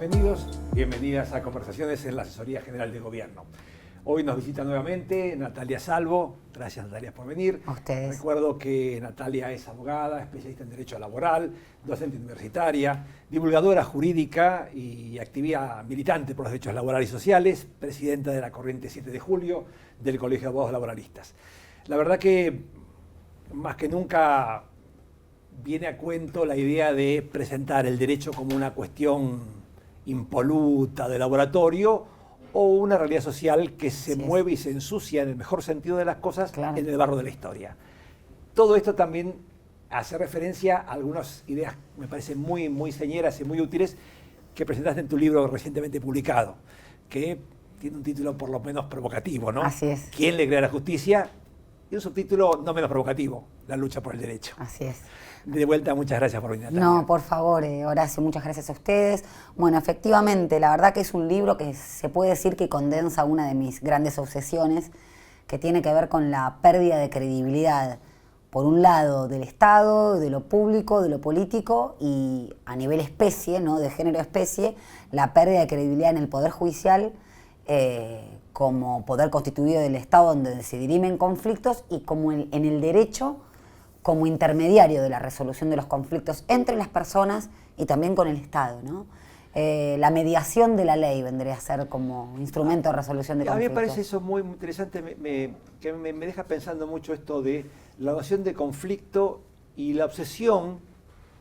Bienvenidos, bienvenidas a Conversaciones en la Asesoría General de Gobierno. Hoy nos visita nuevamente Natalia Salvo. Gracias, Natalia, por venir. A ustedes. Recuerdo que Natalia es abogada, especialista en Derecho Laboral, docente universitaria, divulgadora jurídica y activista militante por los derechos laborales y sociales, presidenta de la Corriente 7 de Julio del Colegio de Abogados Laboralistas. La verdad que más que nunca viene a cuento la idea de presentar el derecho como una cuestión impoluta de laboratorio o una realidad social que se mueve y se ensucia en el mejor sentido de las cosas en el barro de la historia. Todo esto también hace referencia a algunas ideas, me parecen muy señeras y muy útiles, que presentaste en tu libro recientemente publicado, que tiene un título por lo menos provocativo, ¿no? Así es. ¿Quién le crea la justicia? Y un subtítulo no menos provocativo, la lucha por el derecho. Así es. De vuelta, muchas gracias por venir, Natalia. No, por favor, Horacio, muchas gracias a ustedes. Bueno, efectivamente, la verdad que es un libro que se puede decir que condensa una de mis grandes obsesiones, que tiene que ver con la pérdida de credibilidad, por un lado, del Estado, de lo público, de lo político, y a nivel especie, ¿no?, de género especie, la pérdida de credibilidad en el Poder Judicial, como poder constituido del Estado donde se dirimen conflictos, y como en el derecho como intermediario de la resolución de los conflictos entre las personas y también con el Estado, ¿no? La mediación de la ley vendría a ser como instrumento de resolución de conflictos. A mí me parece eso muy interesante, que me deja pensando mucho esto de la noción de conflicto y la obsesión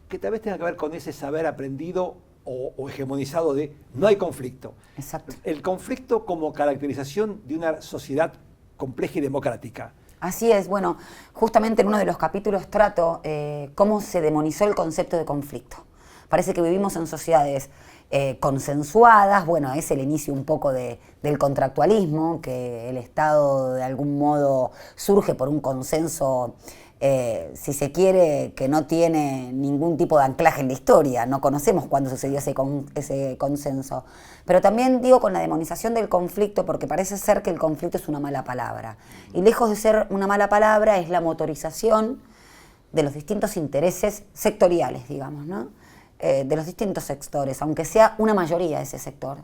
que tal vez tenga que ver con ese saber aprendido o hegemonizado de no hay conflicto. Exacto. El conflicto como caracterización de una sociedad compleja y democrática. Así es, bueno, justamente en uno de los capítulos trato cómo se demonizó el concepto de conflicto. Parece que vivimos en sociedades consensuadas, bueno, es el inicio un poco del contractualismo, que el Estado de algún modo surge por un consenso, si se quiere, que no tiene ningún tipo de anclaje en la historia, no conocemos cuándo sucedió ese consenso. Pero también digo con la demonización del conflicto, porque parece ser que el conflicto es una mala palabra. Y lejos de ser una mala palabra, es la motorización de los distintos intereses sectoriales, digamos, ¿no? De los distintos sectores, aunque sea una mayoría de ese sector,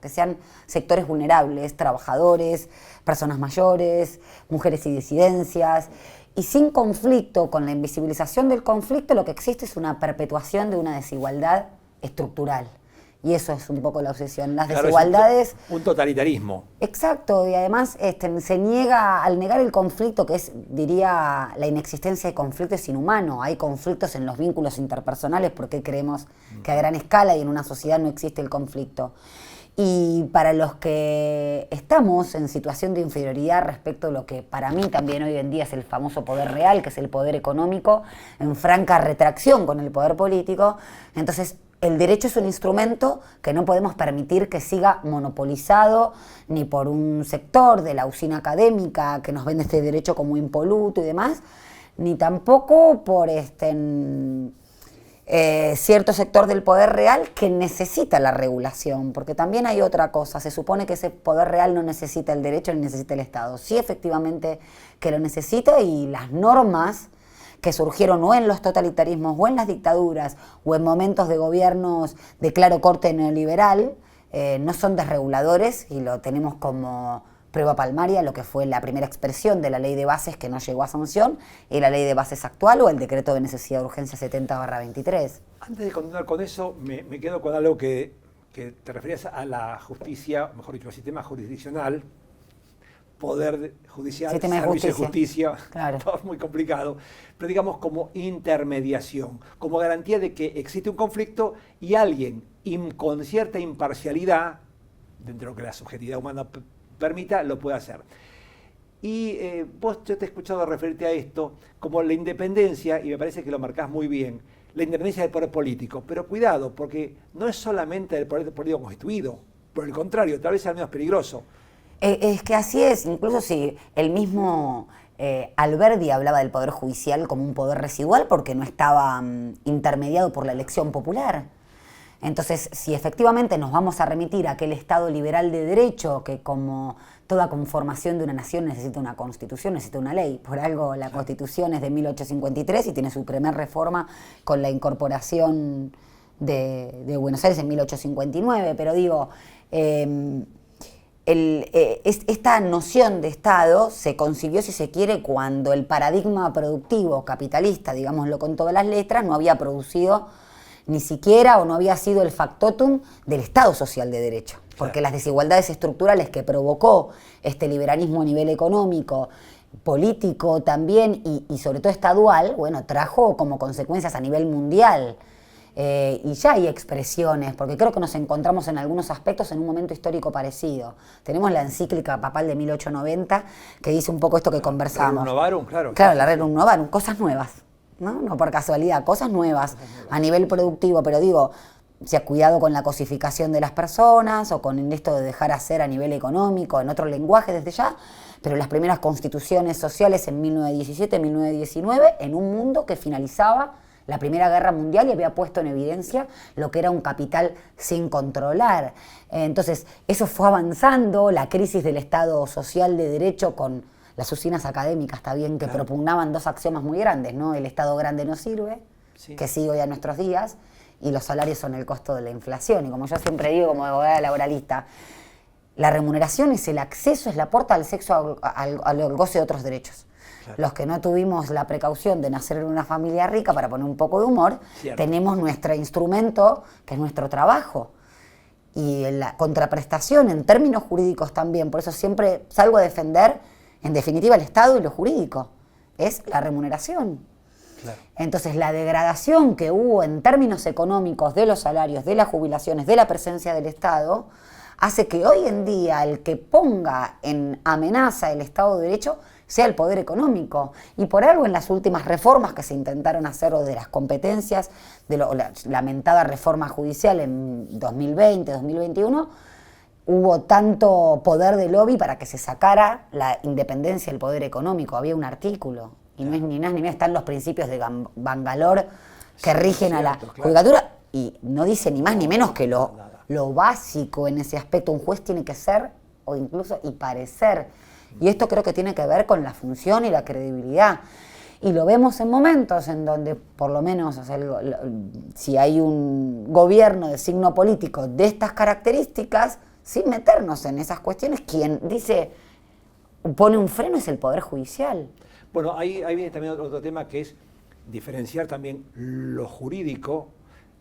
que sean sectores vulnerables, trabajadores, personas mayores, mujeres y disidencias. Y sin conflicto, con la invisibilización del conflicto, lo que existe es una perpetuación de una desigualdad estructural. Y eso es un poco la obsesión. Las desigualdades... Un totalitarismo. Exacto, y además se niega, al negar el conflicto, que es, diría, la inexistencia de conflicto es inhumano. Hay conflictos en los vínculos interpersonales porque creemos que a gran escala y en una sociedad no existe el conflicto. Y para los que estamos en situación de inferioridad respecto a lo que para mí también hoy en día es el famoso poder real, que es el poder económico, en franca retracción con el poder político, entonces el derecho es un instrumento que no podemos permitir que siga monopolizado ni por un sector de la usina académica que nos vende este derecho como impoluto y demás, ni tampoco por cierto sector del poder real que necesita la regulación, porque también hay otra cosa, se supone que ese poder real no necesita el derecho ni necesita el Estado, sí efectivamente que lo necesita, y las normas que surgieron o en los totalitarismos o en las dictaduras o en momentos de gobiernos de claro corte neoliberal no son desreguladores, y lo tenemos como prueba palmaria lo que fue la primera expresión de la ley de bases que no llegó a sanción, y la ley de bases actual o el decreto de necesidad de urgencia 70/23. Antes de continuar con eso, me quedo con algo que te referías a la justicia, mejor dicho, al sistema jurisdiccional, poder judicial, sistema de servicio de justicia, claro. Todo es muy complicado, pero digamos como intermediación, como garantía de que existe un conflicto y alguien con cierta imparcialidad, dentro de lo que la subjetividad humana permita, lo puede hacer. Y yo te he escuchado referirte a esto como la independencia, y me parece que lo marcás muy bien, la independencia del poder político. Pero cuidado, porque no es solamente el poder político constituido, por el contrario, tal vez sea el menos peligroso. Es que así es, incluso si el mismo Alberdi hablaba del Poder Judicial como un poder residual porque no estaba intermediado por la elección popular. Entonces, si efectivamente nos vamos a remitir a aquel Estado liberal de derecho que como toda conformación de una nación necesita una constitución, necesita una ley. Por algo la Constitución es de 1853 y tiene su primer reforma con la incorporación de Buenos Aires en 1859, pero digo, esta noción de Estado se consiguió, si se quiere, cuando el paradigma productivo capitalista, digámoslo con todas las letras, no había producido ni siquiera o no había sido el factotum del Estado social de derecho. Porque las desigualdades estructurales que provocó este liberalismo a nivel económico, político también y sobre todo estadual, bueno, trajo como consecuencias a nivel mundial. Y ya hay expresiones, porque creo que nos encontramos en algunos aspectos en un momento histórico parecido. Tenemos la encíclica papal de 1890 que dice un poco esto que conversamos. Rerum Novarum, claro. Claro, la Rerum Novarum, cosas nuevas, ¿no? No por casualidad, cosas nuevas a nivel productivo, pero digo, se ha cuidado con la cosificación de las personas o con esto de dejar hacer a nivel económico, en otro lenguaje desde ya, pero las primeras constituciones sociales en 1917, 1919, en un mundo que finalizaba la Primera Guerra Mundial y había puesto en evidencia lo que era un capital sin controlar. Entonces, eso fue avanzando, la crisis del Estado social de derecho con las usinas académicas, está bien, que propugnaban dos axiomas muy grandes, ¿no? El Estado grande no sirve, que sigue hoy a nuestros días, y los salarios son el costo de la inflación. Y como yo siempre digo, como abogada laboralista, la remuneración es el acceso, es la puerta al sexo, al goce de otros derechos. Claro. Los que no tuvimos la precaución de nacer en una familia rica, para poner un poco de humor, tenemos nuestro instrumento, que es nuestro trabajo. Y la contraprestación en términos jurídicos también, por eso siempre salgo a defender, en definitiva, el Estado y lo jurídico, es la remuneración. Claro. Entonces, la degradación que hubo en términos económicos de los salarios, de las jubilaciones, de la presencia del Estado, hace que hoy en día el que ponga en amenaza el Estado de Derecho sea el poder económico. Y por algo en las últimas reformas que se intentaron hacer o de las competencias, de la lamentada reforma judicial en 2020, 2021, hubo tanto poder de lobby para que se sacara la independencia del poder económico. Había un artículo, y no es ni más ni menos, están los principios de Bangalore que rigen a la judicatura, y no dice ni más ni menos que lo básico en ese aspecto. Un juez tiene que ser, o incluso y parecer. Y esto creo que tiene que ver con la función y la credibilidad. Y lo vemos en momentos en donde, por lo menos, o sea, si hay un gobierno de signo político de estas características, sin meternos en esas cuestiones, quien dice, pone un freno es el Poder Judicial. Bueno, ahí viene también otro tema, que es diferenciar también lo jurídico,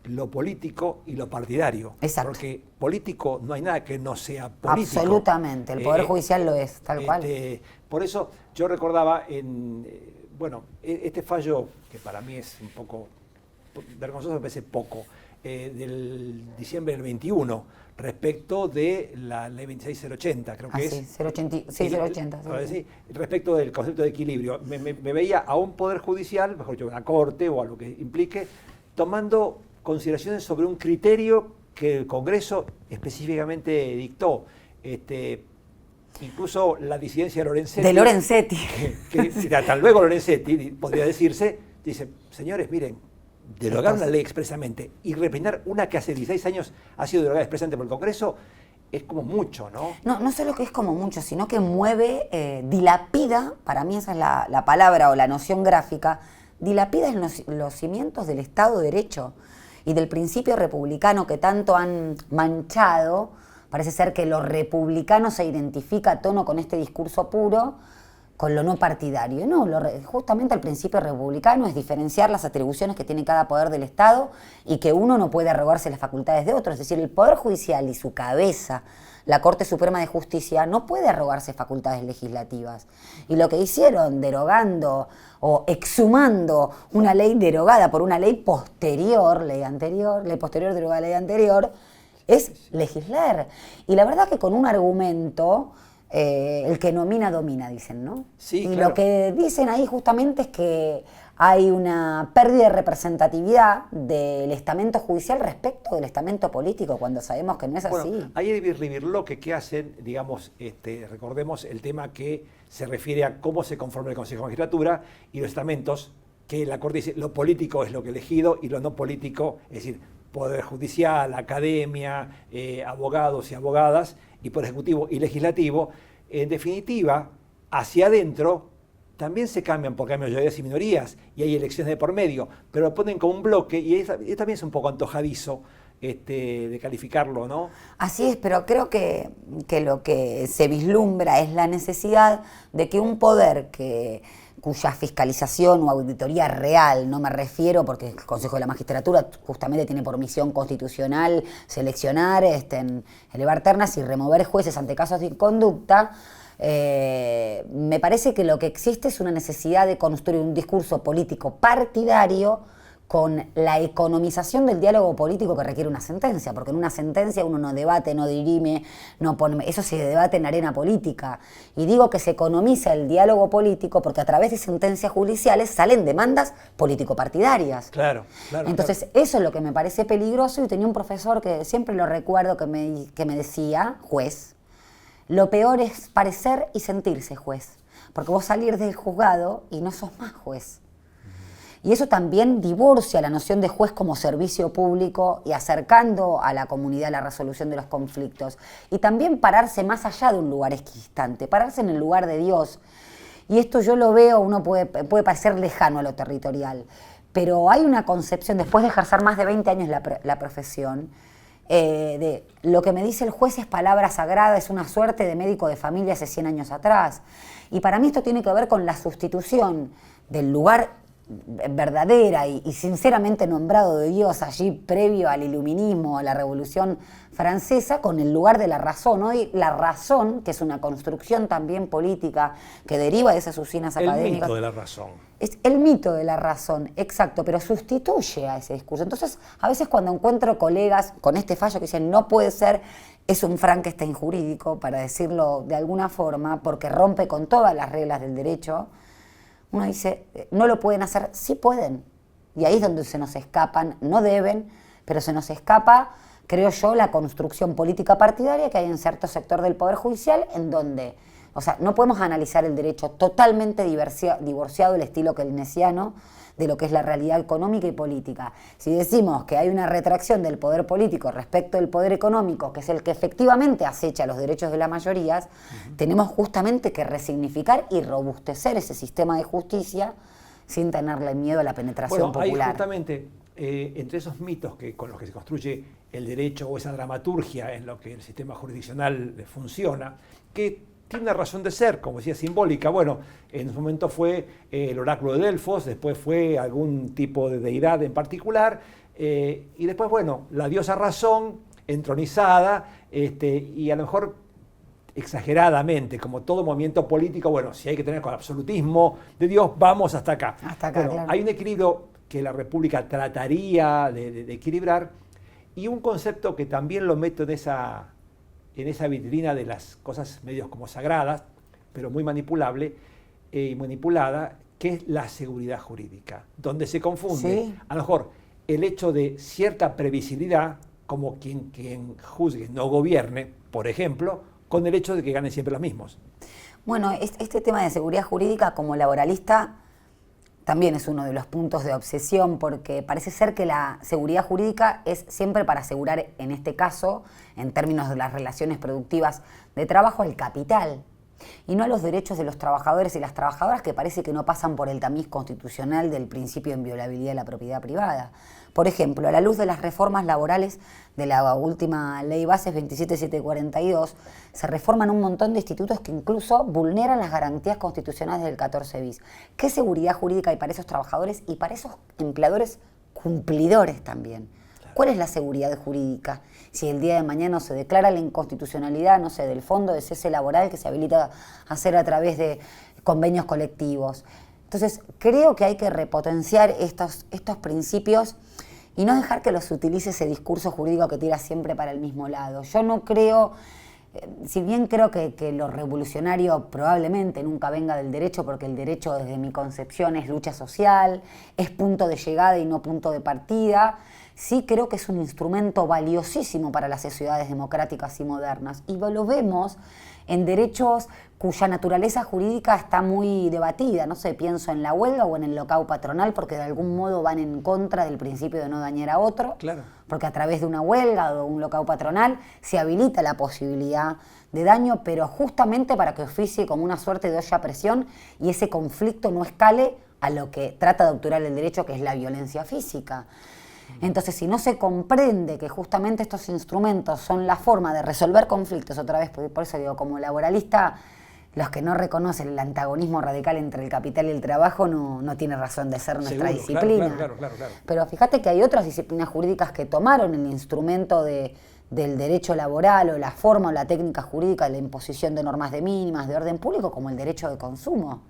lo político y lo partidario. Exacto. Porque político no hay nada que no sea político. Absolutamente, el Poder Judicial lo es, tal cual. Por eso yo recordaba este fallo, que para mí es un poco vergonzoso, me parece poco, del diciembre del 21, respecto de la ley 26080, creo que es. 080. Sí, respecto del concepto de equilibrio. Me veía a un Poder Judicial, mejor dicho, a una Corte o a lo que implique, tomando consideraciones sobre un criterio que el Congreso específicamente dictó. Incluso la disidencia de Lorenzetti. De Lorenzetti. Hasta luego Lorenzetti, podría decirse, dice, señores, miren, derogar una ley expresamente y repetir una que hace 16 años ha sido derogada expresamente por el Congreso, es como mucho, ¿no? No solo que es como mucho, sino que mueve, dilapida, para mí esa es la palabra o la noción gráfica, dilapida en los cimientos del Estado de Derecho y del principio republicano que tanto han manchado. Parece ser que lo republicano se identifica a tono con este discurso puro, con lo no partidario. No, justamente el principio republicano es diferenciar las atribuciones que tiene cada poder del Estado y que uno no puede arrogarse las facultades de otro. Es decir, el Poder Judicial y su cabeza, la Corte Suprema de Justicia, no puede arrogarse facultades legislativas. Y lo que hicieron, derogando o exhumando una ley derogada por una ley posterior, ley posterior derogada a ley anterior, es legislar. Y la verdad que con un argumento, el que nomina domina, dicen, ¿no? Sí, y claro. Lo que dicen ahí justamente es que hay una pérdida de representatividad del estamento judicial respecto del estamento político, cuando sabemos que no es así. Bueno, hay birlibirloque que hacen, digamos, recordemos el tema que se refiere a cómo se conforma el Consejo de Magistratura y los estamentos, que la Corte dice lo político es lo que elegido y lo no político, es decir, Poder Judicial, Academia, abogados y abogadas, y Poder Ejecutivo y Legislativo. En definitiva, hacia adentro también se cambian porque hay mayorías y minorías y hay elecciones de por medio, pero lo ponen como un bloque y también es un poco antojadizo de calificarlo, ¿no? Así es, pero creo que lo que se vislumbra es la necesidad de que un poder cuya fiscalización o auditoría real, no me refiero porque el Consejo de la Magistratura justamente tiene por misión constitucional seleccionar, elevar ternas y remover jueces ante casos de inconducta, me parece que lo que existe es una necesidad de construir un discurso político partidario con la economización del diálogo político que requiere una sentencia, porque en una sentencia uno no debate, no dirime, no pone, eso se debate en arena política. Y digo que se economiza el diálogo político porque a través de sentencias judiciales salen demandas político-partidarias. Claro. Entonces, eso es lo que me parece peligroso, y tenía un profesor que siempre lo recuerdo que me decía, juez, lo peor es parecer y sentirse juez, porque vos salir del juzgado y no sos más juez. Y eso también divorcia la noción de juez como servicio público y acercando a la comunidad la resolución de los conflictos. Y también pararse más allá de un lugar equidistante, pararse en el lugar de Dios. Y esto yo lo veo, uno puede parecer lejano a lo territorial, pero hay una concepción, después de ejercer más de 20 años la profesión, de lo que me dice el juez es palabra sagrada, es una suerte de médico de familia hace 100 años atrás. Y para mí esto tiene que ver con la sustitución del lugar verdadera y sinceramente nombrado de Dios allí previo al iluminismo, a la Revolución Francesa, con el lugar de la razón. Hoy la razón, que es una construcción también política que deriva de esas usinas académicas. El mito de la razón. Es el mito de la razón, exacto, pero sustituye a ese discurso. Entonces, a veces cuando encuentro colegas con este fallo que dicen no puede ser, es un Frankenstein jurídico, para decirlo de alguna forma, porque rompe con todas las reglas del derecho, uno dice, no lo pueden hacer, sí pueden. Y ahí es donde se nos escapan, no deben, pero se nos escapa, creo yo, la construcción política partidaria que hay en cierto sector del Poder Judicial, en donde, o sea, no podemos analizar el derecho totalmente divorciado del estilo keynesiano de lo que es la realidad económica y política. Si decimos que hay una retracción del poder político respecto del poder económico, que es el que efectivamente acecha los derechos de las mayorías, tenemos justamente que resignificar y robustecer ese sistema de justicia sin tenerle miedo a la penetración popular. Hay justamente entre esos mitos con los que se construye el derecho o esa dramaturgia en lo que el sistema jurisdiccional funciona, que tiene una razón de ser, como decía, simbólica. Bueno, en un momento fue el oráculo de Delfos, después fue algún tipo de deidad en particular, y después, bueno, la diosa razón entronizada, y a lo mejor exageradamente, como todo movimiento político, bueno, si hay que tener con absolutismo de Dios, vamos hasta acá. Hasta acá, bueno, claro. Hay un equilibrio que la República trataría de equilibrar, y un concepto que también lo meto en esa vitrina de las cosas medios como sagradas, pero muy manipulable y manipulada, que es la seguridad jurídica, donde se confunde, sí, a lo mejor, el hecho de cierta previsibilidad, como quien juzgue no gobierne, por ejemplo, con el hecho de que ganen siempre los mismos. Bueno, este tema de seguridad jurídica como laboralista también es uno de los puntos de obsesión, porque parece ser que la seguridad jurídica es siempre para asegurar, en este caso, en términos de las relaciones productivas de trabajo, el capital, y no los derechos de los trabajadores y las trabajadoras, que parece que no pasan por el tamiz constitucional del principio de inviolabilidad de la propiedad privada. Por ejemplo, a la luz de las reformas laborales de la última Ley Bases 27742, se reforman un montón de institutos que incluso vulneran las garantías constitucionales del 14 bis. ¿Qué seguridad jurídica hay para esos trabajadores y para esos empleadores cumplidores también? ¿Cuál es la seguridad jurídica? Si el día de mañana se declara la inconstitucionalidad, no sé, del fondo de cese laboral que se habilita a hacer a través de convenios colectivos. Entonces, creo que hay que repotenciar estos principios y no dejar que los utilice ese discurso jurídico que tira siempre para el mismo lado. Yo no creo, si bien creo que lo revolucionario probablemente nunca venga del derecho, porque el derecho desde mi concepción es lucha social, es punto de llegada y no punto de partida, sí creo que es un instrumento valiosísimo para las sociedades democráticas y modernas. Y lo vemos en derechos cuya naturaleza jurídica está muy debatida. No sé, pienso en la huelga o en el locao patronal, porque de algún modo van en contra del principio de no dañar a otro. Claro. Porque a través de una huelga o un locao patronal se habilita la posibilidad de daño, pero justamente para que oficie como una suerte de olla a presión y ese conflicto no escale a lo que trata de obturar el derecho, que es la violencia física. Entonces, si no se comprende que justamente estos instrumentos son la forma de resolver conflictos, otra vez, por eso digo, como laboralista, los que no reconocen el antagonismo radical entre el capital y el trabajo no tiene razón de ser nuestra disciplina. Claro. Pero fíjate que hay otras disciplinas jurídicas que tomaron el instrumento del derecho laboral o la forma o la técnica jurídica de la imposición de normas de mínimas, de orden público, como el derecho de consumo.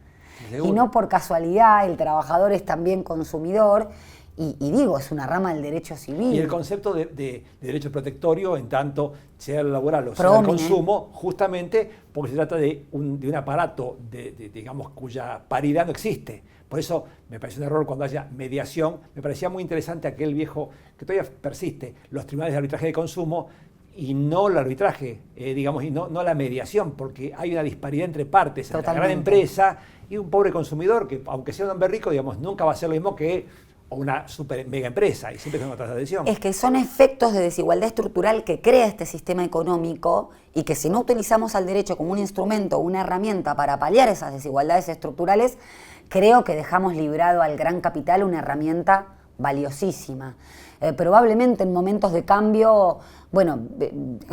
Seguro. Y no por casualidad, el trabajador es también consumidor. Y digo, es una rama del derecho civil. Y el concepto de derecho protectorio, en tanto sea lo laboral o sea el consumo, justamente porque se trata de un aparato, digamos, cuya paridad no existe. Por eso me parece un error cuando haya mediación. Me parecía muy interesante aquel viejo, que todavía persiste, los tribunales de arbitraje de consumo, y no el arbitraje, digamos, y no la mediación, porque hay una disparidad entre partes, entre la gran empresa y un pobre consumidor, que aunque sea un hombre rico, digamos, nunca va a ser lo mismo que una super mega empresa, y siempre es una transacción. Es que son efectos de desigualdad estructural que crea este sistema económico, y que si no utilizamos al derecho como un instrumento, una herramienta para paliar esas desigualdades estructurales, creo que dejamos librado al gran capital una herramienta valiosísima. Probablemente en momentos de cambio, bueno,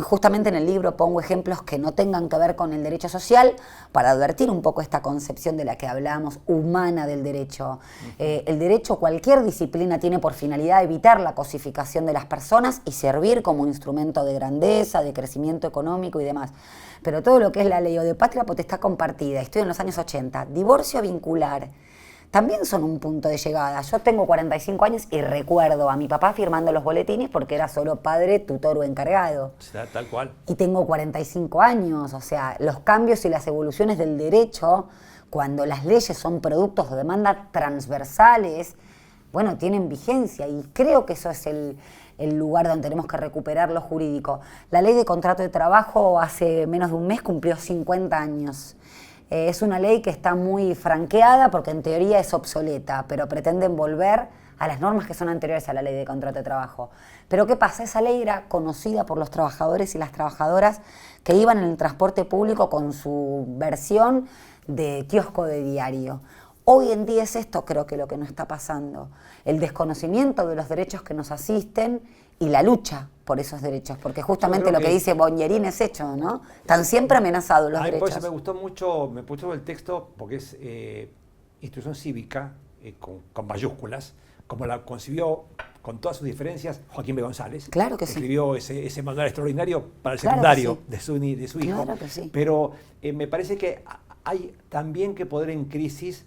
justamente en el libro pongo ejemplos que no tengan que ver con el derecho social, para advertir un poco esta concepción de la que hablábamos, humana del derecho. El derecho, cualquier disciplina, tiene por finalidad evitar la cosificación de las personas y servir como un instrumento de grandeza, de crecimiento económico y demás. Pero todo lo que es la ley o de patria potestad compartida, estoy en los años 80, divorcio vincular, también son un punto de llegada. Yo tengo 45 años y recuerdo a mi papá firmando los boletines porque era solo padre, tutor o encargado. Tal cual. Y tengo 45 años, o sea, los cambios y las evoluciones del derecho, cuando las leyes son productos de demandas transversales, bueno, tienen vigencia, y creo que eso es el lugar donde tenemos que recuperar lo jurídico. La ley de contrato de trabajo hace menos de un mes cumplió 50 años. Es una ley que está muy franqueada porque en teoría es obsoleta, pero pretenden volver a las normas que son anteriores a la ley de contrato de trabajo. Pero ¿qué pasa? Esa ley era conocida por los trabajadores y las trabajadoras que iban en el transporte público con su versión de kiosco de diario. Hoy en día es esto, creo que lo que nos está pasando, el desconocimiento de los derechos que nos asisten y la lucha por esos derechos, porque justamente lo que dice Bongerín es hecho, ¿no? Están siempre amenazados los derechos. Por eso me gustó mucho el texto, porque es instrucción cívica, con mayúsculas, como la concibió con todas sus diferencias Joaquín B. González. Claro que sí. Escribió ese manual extraordinario para el secundario de su hijo. Claro que sí. Pero me parece que hay también que poner en crisis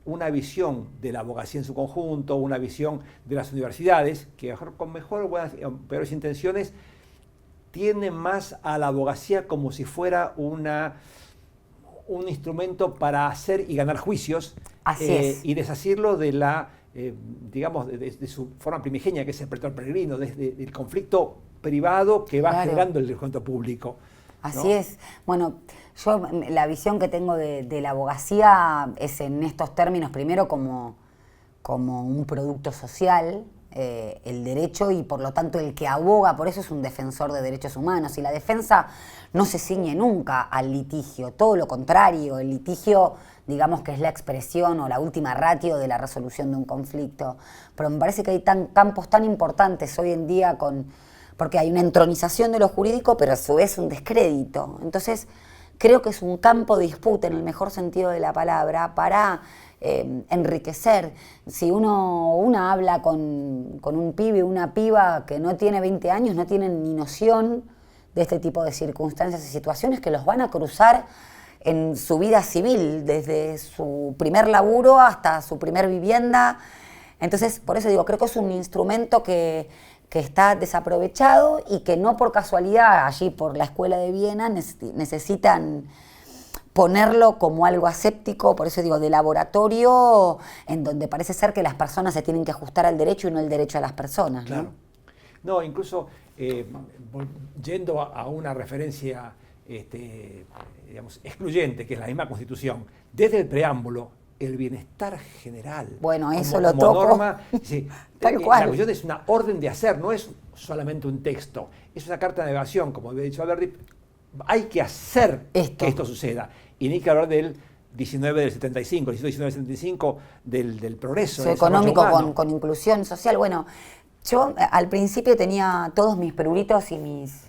una visión de la abogacía en su conjunto, una visión de las universidades, que con mejor o peores intenciones tienden más a la abogacía como si fuera un instrumento para hacer y ganar juicios. Así es. Y desasirlo de la, digamos, de su forma primigenia, que es el pretor peregrino, del conflicto privado que va generando el descuento público. Así es. Bueno, yo la visión que tengo de la abogacía es en estos términos, primero como un producto social, el derecho, y por lo tanto el que aboga por eso es un defensor de derechos humanos. Y la defensa no se ciñe nunca al litigio, todo lo contrario. El litigio, digamos que es la expresión o la última ratio de la resolución de un conflicto. Pero me parece que hay campos tan importantes hoy en día porque hay una entronización de lo jurídico, pero a su vez un descrédito. Entonces, creo que es un campo de disputa, en el mejor sentido de la palabra, para enriquecer. Si una habla con un pibe, una piba que no tiene 20 años, no tienen ni noción de este tipo de circunstancias y situaciones que los van a cruzar en su vida civil, desde su primer laburo hasta su primer vivienda. Entonces, por eso digo, creo que es un instrumento que está desaprovechado y que no por casualidad, allí por la Escuela de Viena, necesitan ponerlo como algo aséptico, por eso digo, de laboratorio, en donde parece ser que las personas se tienen que ajustar al derecho y no el derecho a las personas. Claro. No, incluso yendo a una referencia digamos, excluyente, que es la misma Constitución, desde el preámbulo, el bienestar general. Bueno, eso como, lo como toco. norma, sí, Tal cual. La cuestión es una orden de hacer, no es solamente un texto, es una carta de navegación, como había dicho Alberti. Hay que hacer que esto suceda. Y ni que hablar del 19 del 75, el 19 del 75 del progreso. Del económico con inclusión social. Bueno, yo al principio tenía todos mis pruritos y mis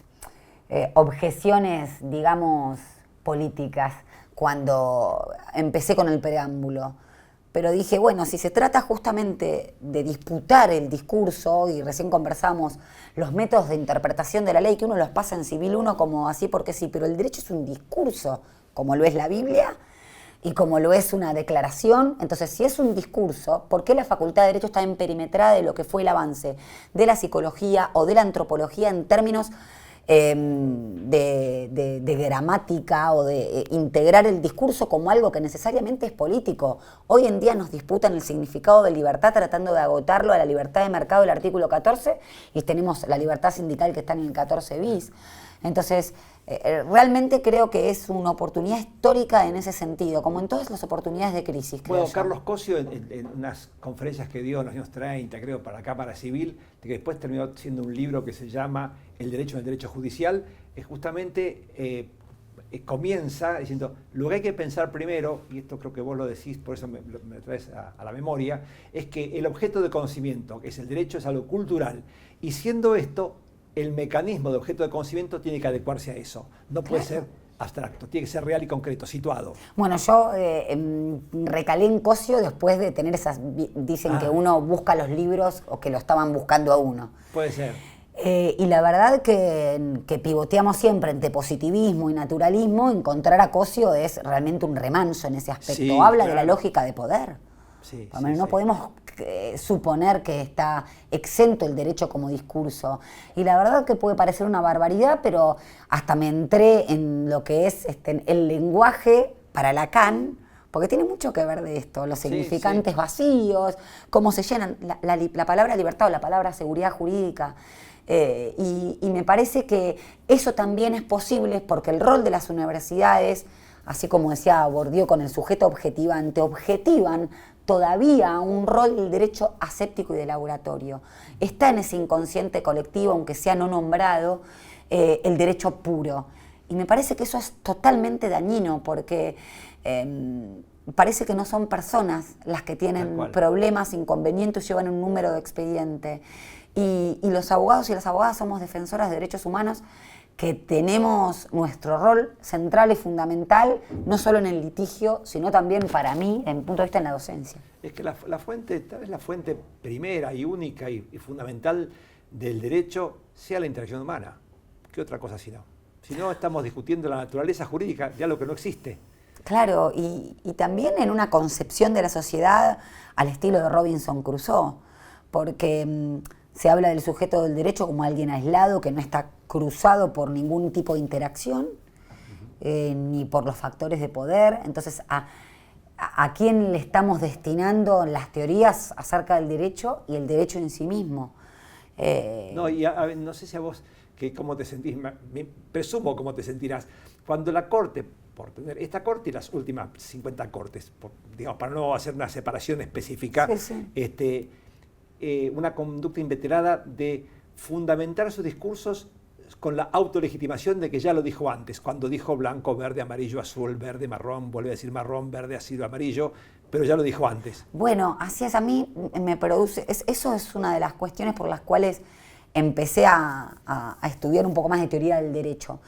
objeciones, digamos, políticas cuando empecé con el preámbulo. Pero dije, bueno, si se trata justamente de disputar el discurso, y recién conversamos los métodos de interpretación de la ley, que uno los pasa en Civil 1 como así porque sí, pero el derecho es un discurso, como lo es la Biblia y como lo es una declaración. Entonces, si es un discurso, ¿por qué la Facultad de Derecho está emperimetrada de lo que fue el avance de la psicología o de la antropología en términos de gramática o de integrar el discurso como algo que necesariamente es político? Hoy en día nos disputan el significado de libertad tratando de agotarlo a la libertad de mercado del artículo 14 y tenemos la libertad sindical que está en el 14 bis. Entonces, realmente creo que es una oportunidad histórica en ese sentido, como en todas las oportunidades de crisis. Bueno, Carlos Cosio, en unas conferencias que dio en los años 30, creo, para la Cámara Civil, que después terminó siendo un libro que se llama El derecho en el derecho judicial, justamente comienza diciendo, lo que hay que pensar primero, y esto creo que vos lo decís, por eso me traes a la memoria, es que el objeto de conocimiento, que es el derecho, es algo cultural, y siendo esto, el mecanismo de objeto de conocimiento tiene que adecuarse a eso. No puede ser abstracto, tiene que ser real y concreto, situado. Bueno, yo recalé en Cosio después de tener esas... Dicen que uno busca los libros o que lo estaban buscando a uno. Puede ser. Y la verdad que pivoteamos siempre entre positivismo y naturalismo. Encontrar a Cosio es realmente un remanso en ese aspecto. Sí, Habla claro. de la lógica de poder. Sí, no podemos suponer que está exento el derecho como discurso. Y la verdad que puede parecer una barbaridad, pero hasta me entré en lo que es el lenguaje para Lacan, porque tiene mucho que ver de esto, los significantes vacíos, cómo se llenan la palabra libertad o la palabra seguridad jurídica. Y me parece que eso también es posible porque el rol de las universidades, así como decía Bourdieu con el sujeto objetivante, objetivan todavía un rol del derecho aséptico y de laboratorio. Está en ese inconsciente colectivo, aunque sea no nombrado, el derecho puro. Y me parece que eso es totalmente dañino porque parece que no son personas las que tienen problemas, inconvenientes, llevan un número de expediente. Y los abogados y las abogadas somos defensoras de derechos humanos que tenemos nuestro rol central y fundamental, no solo en el litigio, sino también para mí, en punto de vista en la docencia. Es que la fuente, tal vez la fuente primera y única y fundamental del derecho sea la interacción humana. ¿Qué otra cosa si no? Si no, estamos discutiendo la naturaleza jurídica de algo que no existe. Claro, y también en una concepción de la sociedad al estilo de Robinson Crusoe, porque se habla del sujeto del derecho como alguien aislado que no está cruzado por ningún tipo de interacción, ni por los factores de poder. Entonces, ¿a quién le estamos destinando las teorías acerca del derecho y el derecho en sí mismo? No sé si a vos, cómo te sentís, presumo cómo te sentirás, cuando la Corte, por tener esta Corte y las últimas 50 Cortes, digamos, para no hacer una separación específica, una conducta inveterada de fundamentar sus discursos con la autolegitimación de que ya lo dijo antes, cuando dijo blanco, verde, amarillo, azul, verde, marrón, vuelve a decir marrón, verde, azul, amarillo, pero ya lo dijo antes. Bueno, así es, a mí me produce, eso es una de las cuestiones por las cuales empecé a estudiar un poco más de teoría del derecho.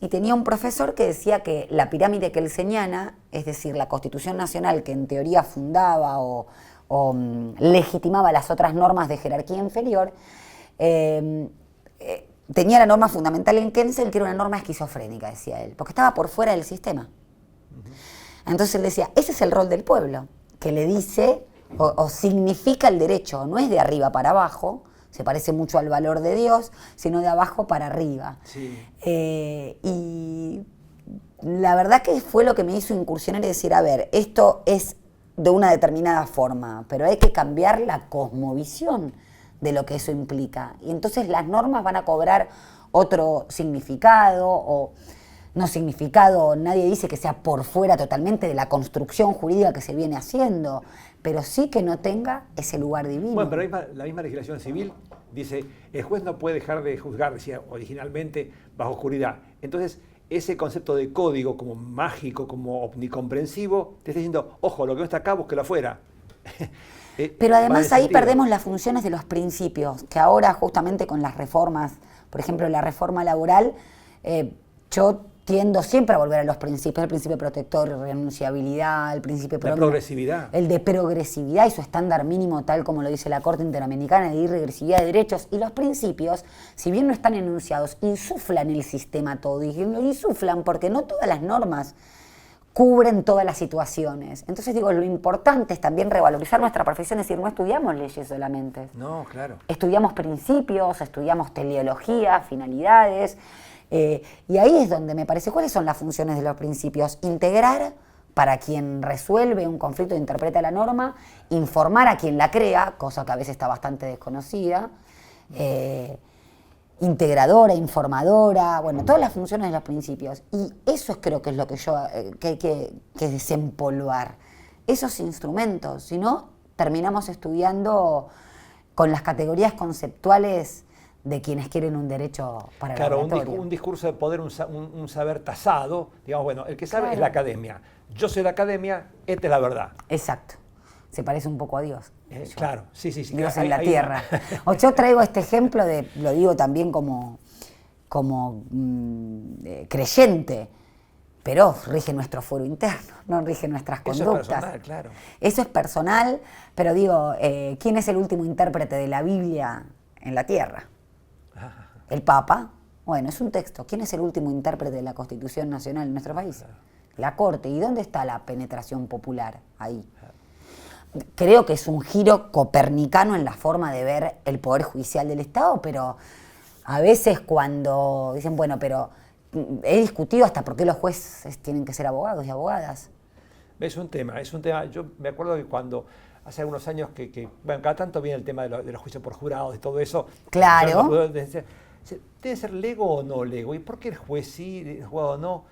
Y tenía un profesor que decía que la pirámide kelseniana, es decir, la Constitución Nacional que en teoría fundaba o legitimaba las otras normas de jerarquía inferior, tenía la norma fundamental en Kensel, que era una norma esquizofrénica, decía él, porque estaba por fuera del sistema. Entonces él decía, ese es el rol del pueblo, que le dice o significa el derecho, no es de arriba para abajo, se parece mucho al valor de Dios, sino de abajo para arriba. Sí. Y la verdad que fue lo que me hizo incursionar y decir, a ver, esto es de una determinada forma, pero hay que cambiar la cosmovisión de lo que eso implica. Y entonces las normas van a cobrar otro significado o no significado, nadie dice que sea por fuera totalmente de la construcción jurídica que se viene haciendo, pero sí que no tenga ese lugar divino. Bueno, pero la misma legislación civil dice, el juez no puede dejar de juzgar, decía originalmente, bajo oscuridad. Entonces, ese concepto de código como mágico, como omnicomprensivo, te está diciendo, ojo, lo que no está acá, búsquelo afuera. Pero además ahí perdemos las funciones de los principios, que ahora justamente con las reformas, por ejemplo, la reforma laboral, yo tiendo siempre a volver a los principios, el principio protector, renunciabilidad, el principio de progresividad. El de progresividad y su estándar mínimo, tal como lo dice la Corte Interamericana, de irregresividad de derechos. Y los principios, si bien no están enunciados, insuflan el sistema todo. Y lo insuflan porque no todas las normas cubren todas las situaciones. Entonces digo, lo importante es también revalorizar nuestra profesión, es decir, no estudiamos leyes solamente. No, claro. Estudiamos principios, estudiamos teleología, finalidades, y ahí es donde me parece, ¿cuáles son las funciones de los principios? Integrar para quien resuelve un conflicto e interpreta la norma, informar a quien la crea, cosa que a veces está bastante desconocida, integradora, informadora, bueno, todas las funciones de los principios. Y eso creo que es lo que yo que hay que desempolvar. Esos instrumentos, si no, terminamos estudiando con las categorías conceptuales de quienes quieren un derecho para la oratoria. Claro, un discurso de poder, un saber tasado, digamos, bueno, el que sabe claro. es la academia. Yo soy la academia, esta es la verdad. Exacto. Se parece un poco a Dios. Claro, sí. Dios en la tierra. O yo traigo este ejemplo de, lo digo también como creyente, pero rige nuestro foro interno, no rige nuestras conductas. Eso es personal, claro. Eso es personal, pero digo, ¿quién es el último intérprete de la Biblia en la tierra? ¿El Papa? Bueno, es un texto. ¿Quién es el último intérprete de la Constitución Nacional en nuestro país? La Corte. ¿Y dónde está la penetración popular ahí? Creo que es un giro copernicano en la forma de ver el Poder Judicial del Estado, pero a veces cuando dicen, bueno, pero he discutido hasta por qué los jueces tienen que ser abogados y abogadas. Es un tema. Yo me acuerdo que cuando hace algunos años bueno, cada tanto viene el tema de los juicios por jurados, de todo eso. Claro. ¿Debe ser lego o no lego? ¿Y por qué el juez sí, el jurado no?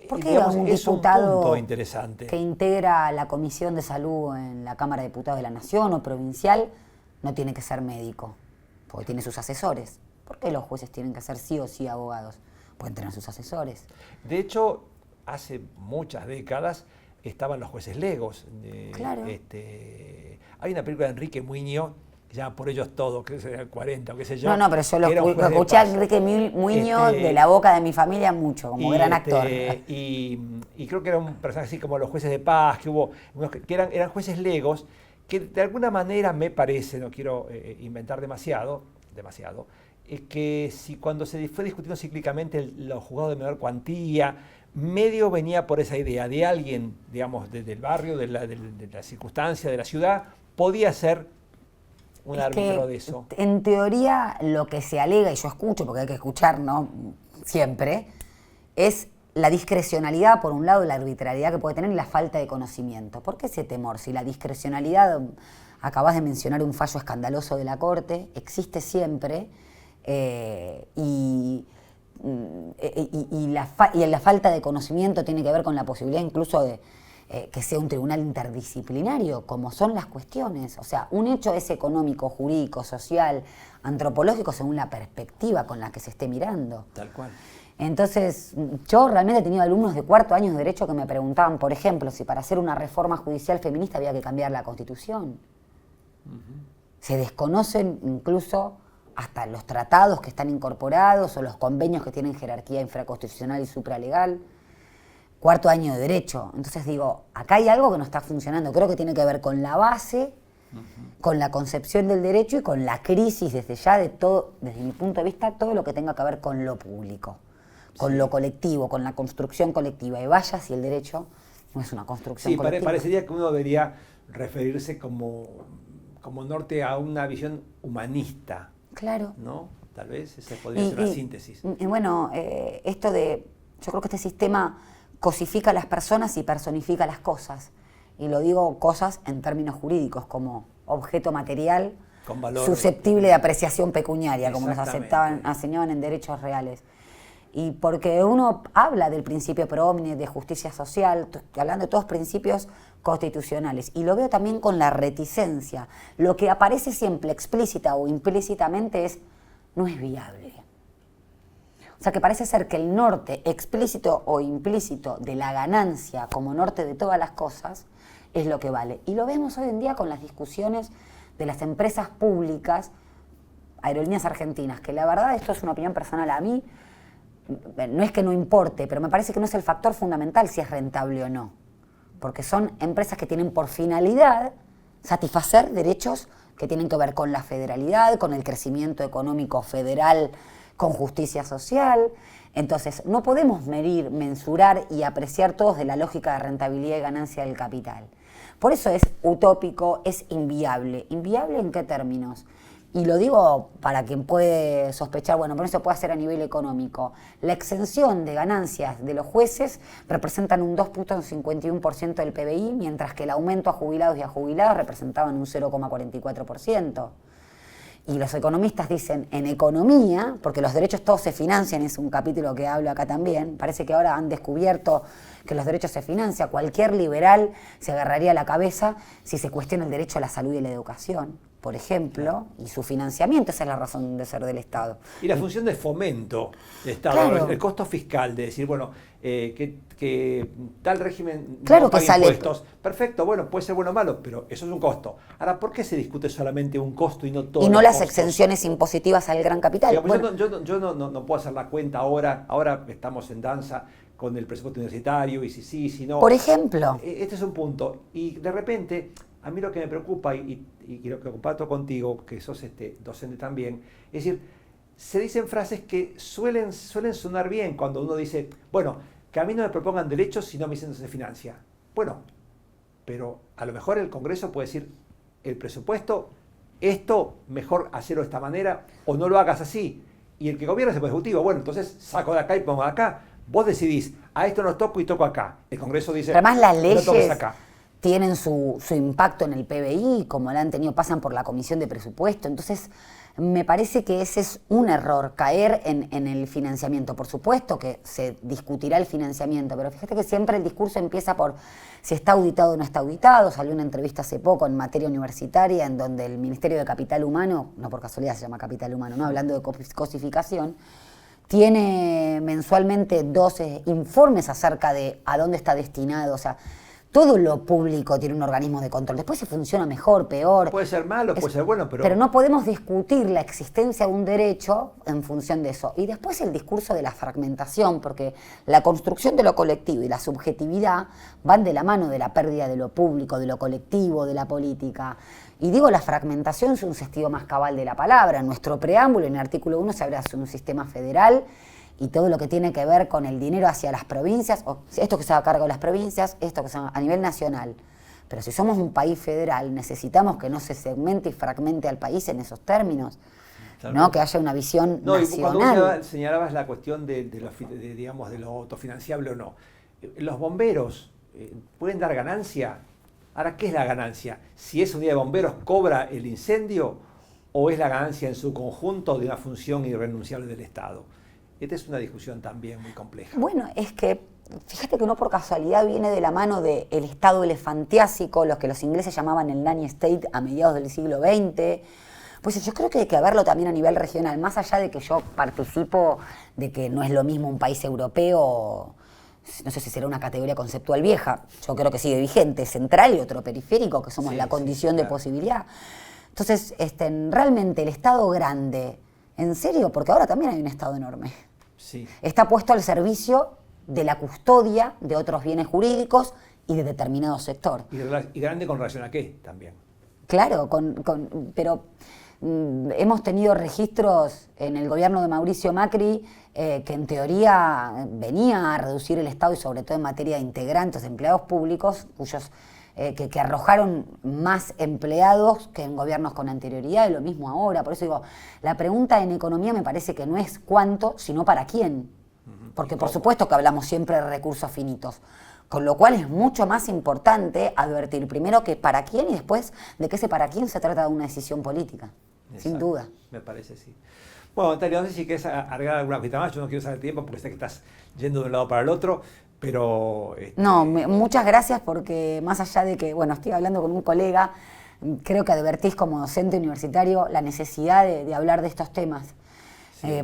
¿Por qué un diputado punto interesante que integra la Comisión de Salud en la Cámara de Diputados de la Nación o provincial no tiene que ser médico? Porque tiene sus asesores. ¿Por qué los jueces tienen que ser sí o sí abogados? Pueden tener sus asesores. De hecho, hace muchas décadas estaban los jueces legos. Claro. Hay una película de Enrique Muiño, que se llama Por ellos todos, creo que es el 40 o qué sé yo. No, pero yo lo escuché a Enrique Muiño de la boca de mi familia mucho, como gran actor. Y creo que era un personaje así como los jueces de paz, que hubo unos que eran jueces legos, que de alguna manera me parece, no quiero inventar demasiado, que si cuando se fue discutiendo cíclicamente los juzgados de menor cuantía, medio venía por esa idea de alguien, digamos, del barrio, de la circunstancia, de la ciudad, podía ser un árbitro de eso. En teoría, lo que se alega, y yo escucho, porque hay que escuchar, ¿no? Siempre, es la discrecionalidad, por un lado, y la arbitrariedad que puede tener, y la falta de conocimiento. ¿Por qué ese temor? Si la discrecionalidad, acabas de mencionar un fallo escandaloso de la Corte, existe siempre, y la falta de conocimiento tiene que ver con la posibilidad incluso de que sea un tribunal interdisciplinario, como son las cuestiones. O sea, un hecho es económico, jurídico, social, antropológico, según la perspectiva con la que se esté mirando. Tal cual. Entonces, yo realmente he tenido alumnos de cuarto año de Derecho que me preguntaban, por ejemplo, si para hacer una reforma judicial feminista había que cambiar la Constitución. Se desconocen incluso hasta los tratados que están incorporados o los convenios que tienen jerarquía infraconstitucional y supralegal. Cuarto año de Derecho. Entonces digo, acá hay algo que no está funcionando. Creo que tiene que ver con la base, con la concepción del derecho y con la crisis desde ya de todo, desde mi punto de vista, todo lo que tenga que ver con lo público, con lo colectivo, con la construcción colectiva. Y vaya si el derecho no es una construcción colectiva. Sí, parecería que uno debería referirse como norte a una visión humanista. Claro. ¿No? Tal vez esa podría ser una síntesis. Y bueno, esto de, yo creo que este sistema cosifica a las personas y personifica las cosas. Y lo digo cosas en términos jurídicos, como objeto material con valor, susceptible de apreciación pecuniaria, como nos enseñaban en derechos reales. Y porque uno habla del principio pro homine, de justicia social, hablando de todos principios constitucionales. Y lo veo también con la reticencia. Lo que aparece siempre explícita o implícitamente es, no es viable. O sea que parece ser que el norte explícito o implícito de la ganancia como norte de todas las cosas es lo que vale. Y lo vemos hoy en día con las discusiones de las empresas públicas, Aerolíneas Argentinas, que la verdad, esto es una opinión personal a mí, no es que no importe, pero me parece que no es el factor fundamental si es rentable o no. Porque son empresas que tienen por finalidad satisfacer derechos que tienen que ver con la federalidad, con el crecimiento económico federal, con justicia social. Entonces, no podemos medir, mensurar y apreciar todos de la lógica de rentabilidad y ganancia del capital. Por eso es utópico, es inviable. ¿Inviable en qué términos? Y lo digo para quien puede sospechar, bueno, pero eso puede hacer a nivel económico. La exención de ganancias de los jueces representan un 2.51% del PBI, mientras que el aumento a jubilados y a jubiladas representaban un 0,44%. Y los economistas dicen, en economía, porque los derechos todos se financian, es un capítulo que hablo acá también, parece que ahora han descubierto que los derechos se financian, cualquier liberal se agarraría la cabeza si se cuestiona el derecho a la salud y a la educación, por ejemplo, y su financiamiento, esa es la razón de ser del Estado. Y la función de fomento del Estado, claro, el costo fiscal, de decir, bueno, que tal régimen claro no que pague sale impuestos. Perfecto, bueno, puede ser bueno o malo, pero eso es un costo. Ahora, ¿por qué se discute solamente un costo y no todo? Y no las exenciones impositivas al gran capital. Digamos, bueno, yo no puedo hacer la cuenta ahora estamos en danza con el presupuesto universitario y si no. Por ejemplo. Este es un punto. Y de repente, a mí lo que me preocupa, y lo que comparto contigo, que sos docente también, es decir, se dicen frases que suelen sonar bien cuando uno dice, bueno, que a mí no me propongan derechos si no me dicen que se financia. Bueno, pero a lo mejor el Congreso puede decir, el presupuesto, esto mejor hacerlo de esta manera o no lo hagas así. Y el que gobierna es el Ejecutivo. Bueno, entonces saco de acá y pongo de acá. Vos decidís, a esto no toco y toco acá. El Congreso dice, pero además las leyes no toques acá. Tienen su impacto en el PBI, como la han tenido, pasan por la Comisión de Presupuesto. Entonces, me parece que ese es un error, caer en el financiamiento. Por supuesto que se discutirá el financiamiento, pero fíjate que siempre el discurso empieza por si está auditado o no está auditado. Salió una entrevista hace poco en materia universitaria en donde el Ministerio de Capital Humano, no por casualidad se llama Capital Humano, ¿no? Hablando de cosificación, tiene mensualmente 12 informes acerca de a dónde está destinado, o sea, todo lo público tiene un organismo de control. Después si funciona mejor, peor. Puede ser malo, puede ser bueno, pero... Pero no podemos discutir la existencia de un derecho en función de eso. Y después el discurso de la fragmentación, porque la construcción de lo colectivo y la subjetividad van de la mano de la pérdida de lo público, de lo colectivo, de la política. Y digo, la fragmentación es un sentido más cabal de la palabra. En nuestro preámbulo, en el artículo 1, se habla de un sistema federal y todo lo que tiene que ver con el dinero hacia las provincias, o esto que se haga cargo de las provincias, esto que se haga a nivel nacional. Pero si somos un país federal, necesitamos que no se segmente y fragmente al país en esos términos, ¿no? Que haya una visión nacional. Y cuando vos señalabas la cuestión de lo autofinanciable o no, los bomberos pueden dar ganancia. Ahora, ¿qué es la ganancia? Si esa unidad de bomberos cobra el incendio o es la ganancia en su conjunto de una función irrenunciable del Estado. Esta es una discusión también muy compleja. Bueno, es que, fíjate que no por casualidad viene de la mano del Estado elefantiásico, lo que los ingleses llamaban el nanny state a mediados del siglo XX. Pues yo creo que hay que verlo también a nivel regional, más allá de que yo participo de que no es lo mismo un país europeo, no sé si será una categoría conceptual vieja, yo creo que sigue vigente, central y otro periférico, que somos la condición de posibilidad. Entonces, realmente el Estado grande, ¿en serio? Porque ahora también hay un Estado enorme. Sí. Está puesto al servicio de la custodia de otros bienes jurídicos y de determinado sector. Y grande con relación a qué también. Claro, pero hemos tenido registros en el gobierno de Mauricio Macri que en teoría venía a reducir el Estado y sobre todo en materia de integrantes, de empleados públicos, cuyos que arrojaron más empleados que en gobiernos con anterioridad, y lo mismo ahora. Por eso digo, la pregunta en economía me parece que no es cuánto, sino para quién. Porque por supuesto que hablamos siempre de recursos finitos, con lo cual es mucho más importante advertir primero que para quién y después de que ese para quién se trata de una decisión política. Exacto. Sin duda. Me parece, sí. Bueno, Natalia, no sé si quieres agregar alguna cosita más, yo no quiero usar el tiempo porque sé que estás yendo de un lado para el otro, pero... No, muchas gracias porque más allá de que, bueno, estoy hablando con un colega, creo que advertís como docente universitario la necesidad de hablar de estos temas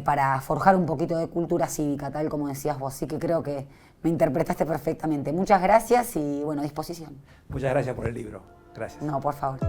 para forjar un poquito de cultura cívica, tal como decías vos. Así que creo que me interpretaste perfectamente. Muchas gracias y, bueno, a disposición. Muchas gracias por el libro. Gracias. No, por favor.